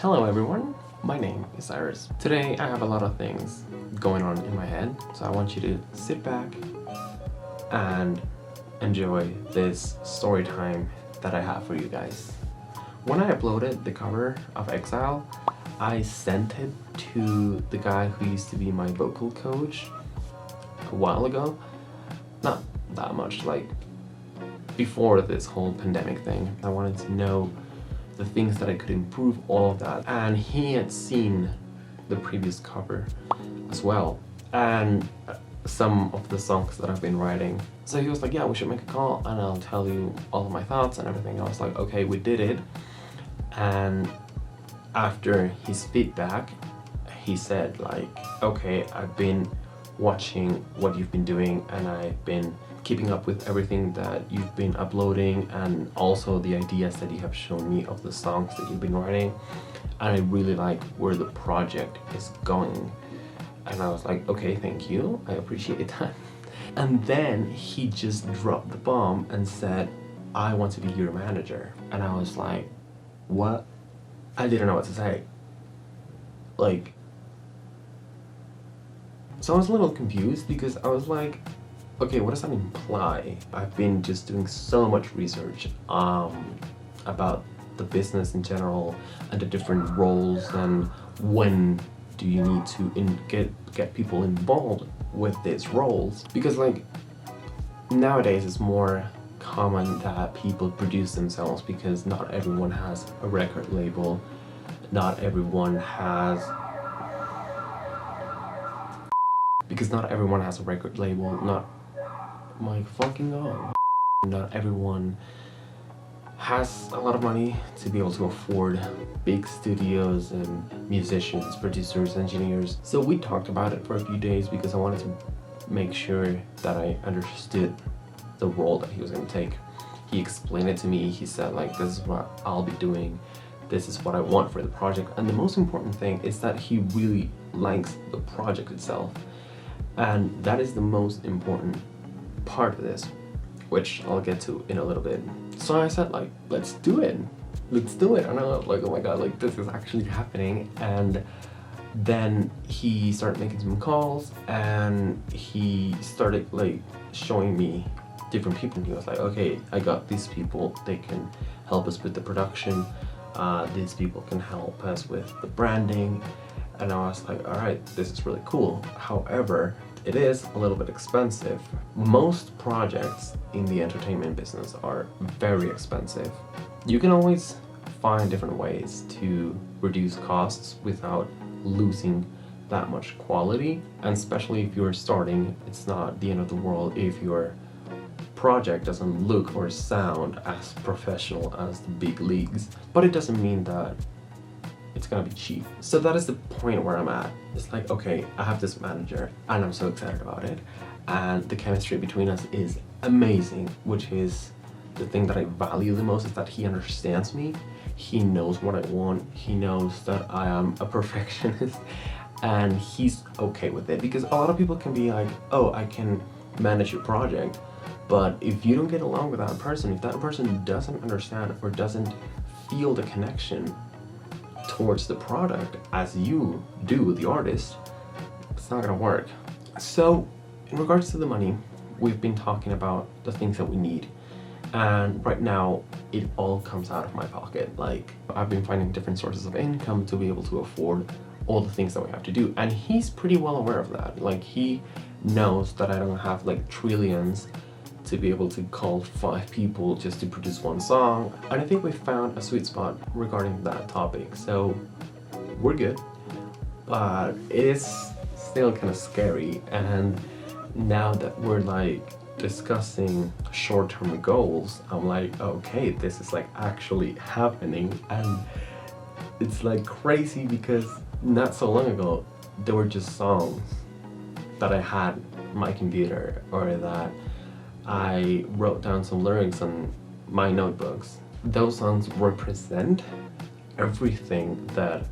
Hello everyone, my name is Syrus. Today I have a lot of things going on in my head, so I want you to sit back and enjoy this story time that I have for you guys. When I uploaded the cover of Exile, I sent it to the guy who used to be my vocal coach a while ago. Not that much, like before this whole pandemic thing. I wanted to know the things that I could improve, all of that. And he had seen the previous cover as well, and some of the songs that I've been writing. So he was like, yeah, we should make a call and I'll tell you all of my thoughts and everything. I was like, okay, we did it. And after his feedback, he said like, okay, I've been watching what you've been doing and I've been keeping up with everything that you've been uploading and also the ideas that you have shown me of the songs that you've been writing, and I really like where the project is going. And I was like, okay, thank you, I appreciate that. And then he just dropped the bomb and said, I want to be your manager. And I was like, what? I didn't know what to say. Like, so I was a little confused because I was like, okay, what does that imply? I've been just doing so much research about the business in general and the different roles and when do you need to get people involved with these roles, because like nowadays it's more common that people produce themselves because not everyone has a record label, not everyone has a record label, not everyone has a lot of money to be able to afford big studios and musicians, producers, engineers. So we talked about it for a few days because I wanted to make sure that I understood the role that he was going to take. He explained it to me. He said like, this is what I'll be doing, this is what I want for the project, and the most important thing is that he really likes the project itself, and that is the most important part of this, which I'll get to in a little bit. So I said like, let's do it. And I was like, oh my god, like this is actually happening. And then he started making some calls and he started like showing me different people, and he was like, okay, I got these people, they can help us with the production, these people can help us with the branding. And I was like, all right, this is really cool. However, it is a little bit expensive. Most projects in the entertainment business are very expensive. You can always find different ways to reduce costs without losing that much quality. And especially if you're starting, it's not the end of the world if your project doesn't look or sound as professional as the big leagues. But it doesn't mean that it's gonna be cheap. So that is the point where I'm at. It's like, okay, I have this manager and I'm so excited about it, and the chemistry between us is amazing, which is the thing that I value the most, is that he understands me, he knows what I want, he knows that I am a perfectionist, and he's okay with it. Because a lot of people can be like, oh, I can manage your project, but if you don't get along with that person, if that person doesn't understand or doesn't feel the connection towards the product as you do, the artist, it's not gonna work. So in regards to the money, we've been talking about the things that we need, and right now it all comes out of my pocket. Like, I've been finding different sources of income to be able to afford all the things that we have to do, and he's pretty well aware of that. Like, he knows that I don't have like trillions to be able to call 5 people just to produce one song, and I think we found a sweet spot regarding that topic, so we're good. But it is still kind of scary, and now that we're like discussing short-term goals, I'm like, okay, this is like actually happening, and it's like crazy because not so long ago there were just songs that I had on my computer or that I wrote down some lyrics on my notebooks. Those songs represent everything that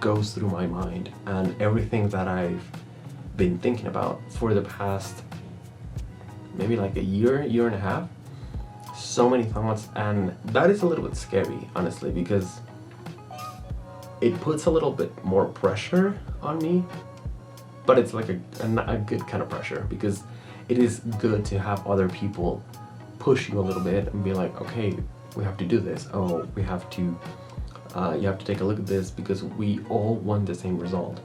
goes through my mind and everything that I've been thinking about for the past maybe like a year and a half. So many thoughts, and that is a little bit scary, honestly, because it puts a little bit more pressure on me, but it's like a good kind of pressure, because it is good to have other people push you a little bit and be like, okay, we have to do this. Oh, we have to, you have to take a look at this, because we all want the same result.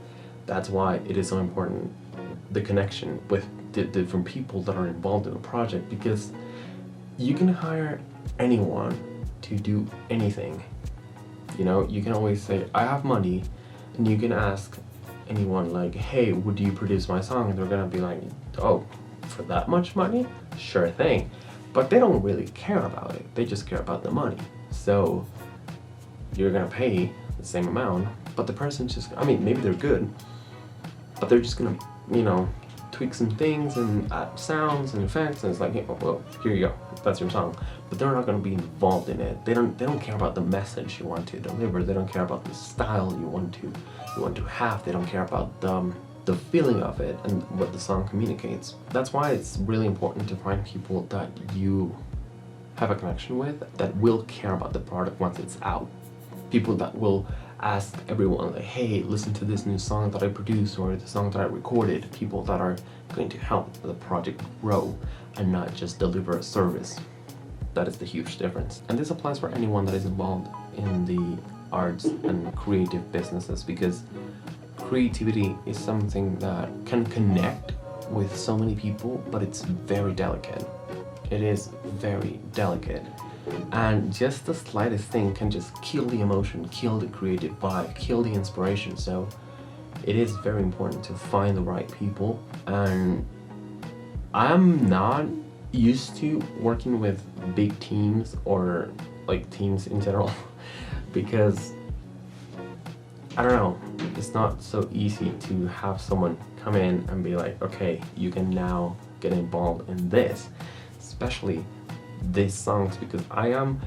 That's why it is so important, the connection with the different people that are involved in the project, because you can hire anyone to do anything. You know, you can always say, I have money, and you can ask anyone like, hey, would you produce my song? And they're gonna be like, oh, for that much money? Sure thing. But they don't really care about it. They just care about the money. So you're gonna pay the same amount, but the person's just, I mean, maybe they're good, but they're just gonna, you know, tweak some things and add sounds and effects, and it's like, hey, oh, well, here you go, that's your song. But they're not gonna be involved in it. They don't care about the message you want to deliver. They don't care about the style you want to have. They don't care about the feeling of it and what the song communicates. That's why it's really important to find people that you have a connection with, that will care about the product once it's out. People that will ask everyone like, hey, listen to this new song that I produced, or the song that I recorded. People that are going to help the project grow and not just deliver a service. That is the huge difference. And this applies for anyone that is involved in the arts and creative businesses, because creativity is something that can connect with so many people, but it's very delicate. It is very delicate. And just the slightest thing can just kill the emotion, kill the creative vibe, kill the inspiration. So it is very important to find the right people. And I'm not used to working with big teams, or like teams in general, because I don't know, it's not so easy to have someone come in and be like, okay, you can now get involved in this, especially these songs, because I am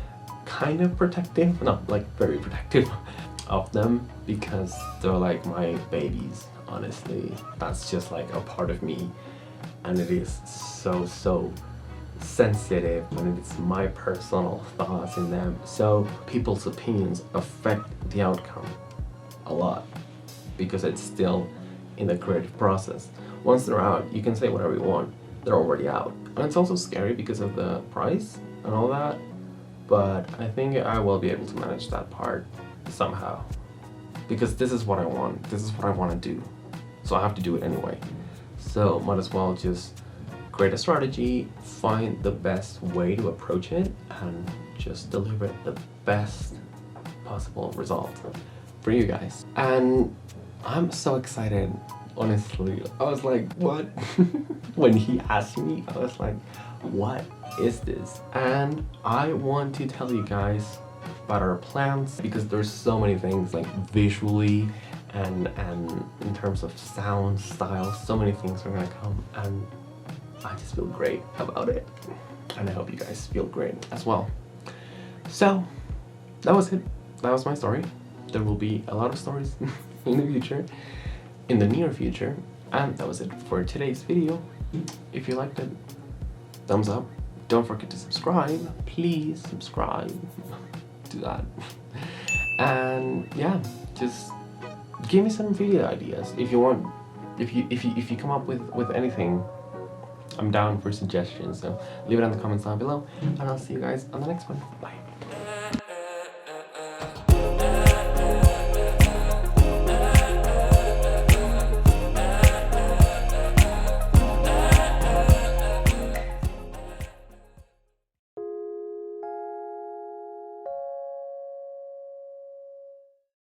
kind of protective, not like very protective of them, because they're like my babies, honestly. That's just like a part of me, and it is so sensitive when it's my personal thoughts in them. So people's opinions affect the outcome a lot, because it's still in the creative process. Once they're out, you can say whatever you want. They're already out. And it's also scary because of the price and all that, but I think I will be able to manage that part somehow, because this is what I want. This is what I want to do. So I have to do it anyway. So might as well just create a strategy, find the best way to approach it, and just deliver the best possible result for you guys. And I'm so excited, honestly. I was like, what? When he asked me, I was like, what is this? And I want to tell you guys about our plans, because there's so many things, like visually and in terms of sound, style, so many things are gonna come, and I just feel great about it. And I hope you guys feel great as well. So that was it. That was my story. There will be a lot of stories in the future, in the near future. And that was it for today's video. If you liked it, thumbs up. Don't forget to subscribe. Please subscribe. Do that. And yeah, just give me some video ideas if you want. If you come up with anything, I'm down for suggestions. So leave it in the comments down below, and I'll see you guys on the next one. Bye.